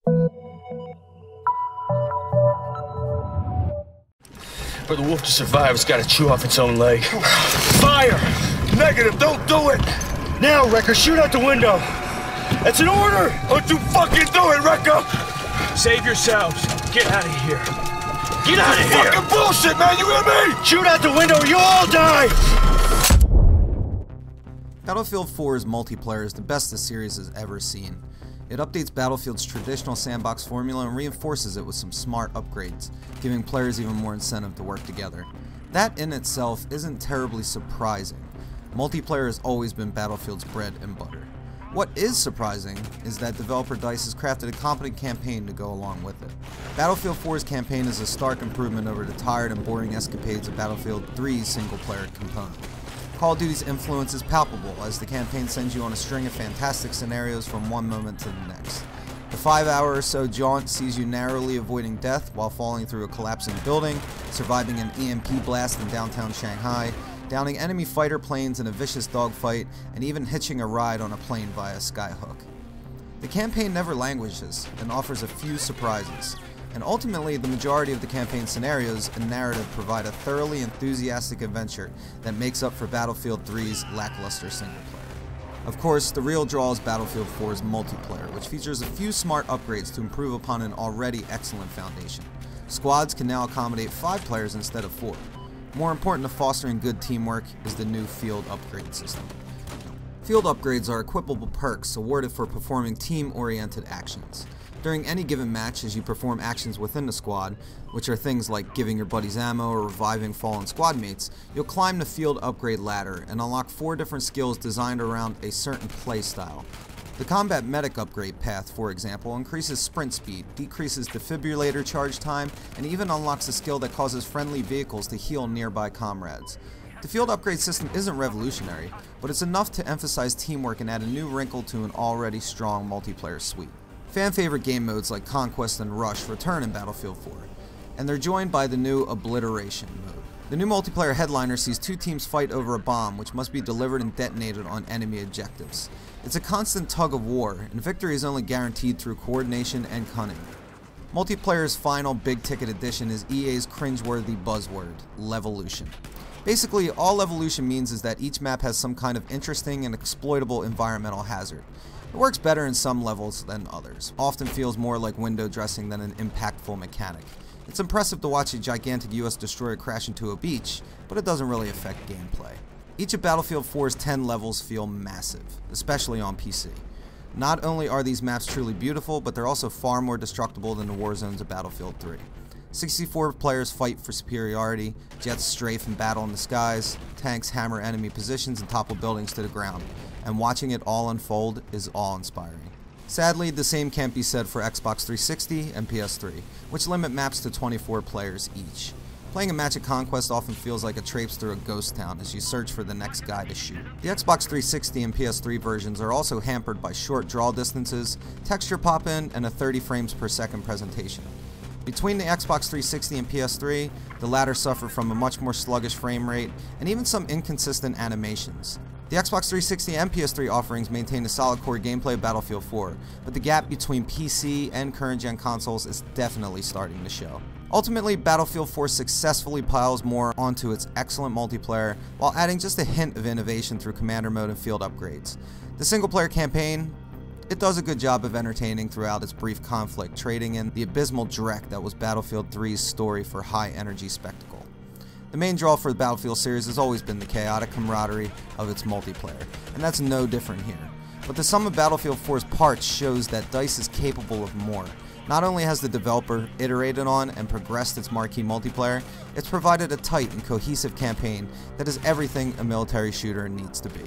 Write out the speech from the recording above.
For the wolf to survive, it's got to chew off its own leg. Fire! Negative, don't do it! Now, Wrecker, shoot out the window! That's an order! Don't you fucking do it, Wrecker! Save yourselves. Get out of here. Get out of here! Fucking bullshit, man, you hear me? Shoot out the window or you all die! Battlefield 4's multiplayer is the best the series has ever seen. It updates Battlefield's traditional sandbox formula and reinforces it with some smart upgrades, giving players even more incentive to work together. That in itself isn't terribly surprising. Multiplayer has always been Battlefield's bread and butter. What is surprising is that developer DICE has crafted a competent campaign to go along with it. Battlefield 4's campaign is a stark improvement over the tired and boring escapades of Battlefield 3's single-player component. Call of Duty's influence is palpable as the campaign sends you on a string of fantastic scenarios from one moment to the next. The 5-hour or so jaunt sees you narrowly avoiding death while falling through a collapsing building, surviving an EMP blast in downtown Shanghai, downing enemy fighter planes in a vicious dogfight, and even hitching a ride on a plane via skyhook. The campaign never languishes and offers a few surprises, and ultimately the majority of the campaign scenarios and narrative provide a thoroughly enthusiastic adventure that makes up for Battlefield 3's lackluster single player. Of course, the real draw is Battlefield 4's multiplayer, which features a few smart upgrades to improve upon an already excellent foundation. Squads can now accommodate 5 players instead of 4. More important to fostering good teamwork is the new field upgrade system. Field upgrades are equipable perks awarded for performing team-oriented actions. During any given match, as you perform actions within the squad, which are things like giving your buddies ammo or reviving fallen squad mates, you'll climb the field upgrade ladder and unlock 4 different skills designed around a certain playstyle. The combat medic upgrade path, for example, increases sprint speed, decreases defibrillator charge time, and even unlocks a skill that causes friendly vehicles to heal nearby comrades. The field upgrade system isn't revolutionary, but it's enough to emphasize teamwork and add a new wrinkle to an already strong multiplayer suite. Fan-favorite game modes like Conquest and Rush return in Battlefield 4, and they're joined by the new Obliteration mode. The new multiplayer headliner sees 2 teams fight over a bomb which must be delivered and detonated on enemy objectives. It's a constant tug of war, and victory is only guaranteed through coordination and cunning. Multiplayer's final big-ticket addition is EA's cringeworthy buzzword, Levolution. Basically, all Levolution means is that each map has some kind of interesting and exploitable environmental hazard. It works better in some levels than others, often feels more like window dressing than an impactful mechanic. It's impressive to watch a gigantic US destroyer crash into a beach, but it doesn't really affect gameplay. Each of Battlefield 4's 10 levels feel massive, especially on PC. Not only are these maps truly beautiful, but they're also far more destructible than the war zones of Battlefield 3. 64 players fight for superiority, jets strafe and battle in the skies, tanks hammer enemy positions and topple buildings to the ground, and watching it all unfold is awe-inspiring. Sadly, the same can't be said for Xbox 360 and PS3, which limit maps to 24 players each. Playing a match at Conquest often feels like a traipse through a ghost town as you search for the next guy to shoot. The Xbox 360 and PS3 versions are also hampered by short draw distances, texture pop-in, and a 30 frames per second presentation. Between the Xbox 360 and PS3, the latter suffer from a much more sluggish frame rate and even some inconsistent animations. The Xbox 360 and PS3 offerings maintain the solid core gameplay of Battlefield 4, but the gap between PC and current-gen consoles is definitely starting to show. Ultimately, Battlefield 4 successfully piles more onto its excellent multiplayer while adding just a hint of innovation through commander mode and field upgrades. The single-player campaign, it does a good job of entertaining throughout its brief conflict, trading in the abysmal dreck that was Battlefield 3's story for high-energy spectacle. The main draw for the Battlefield series has always been the chaotic camaraderie of its multiplayer, and that's no different here. But the sum of Battlefield 4's parts shows that DICE is capable of more. Not only has the developer iterated on and progressed its marquee multiplayer, it's provided a tight and cohesive campaign that is everything a military shooter needs to be.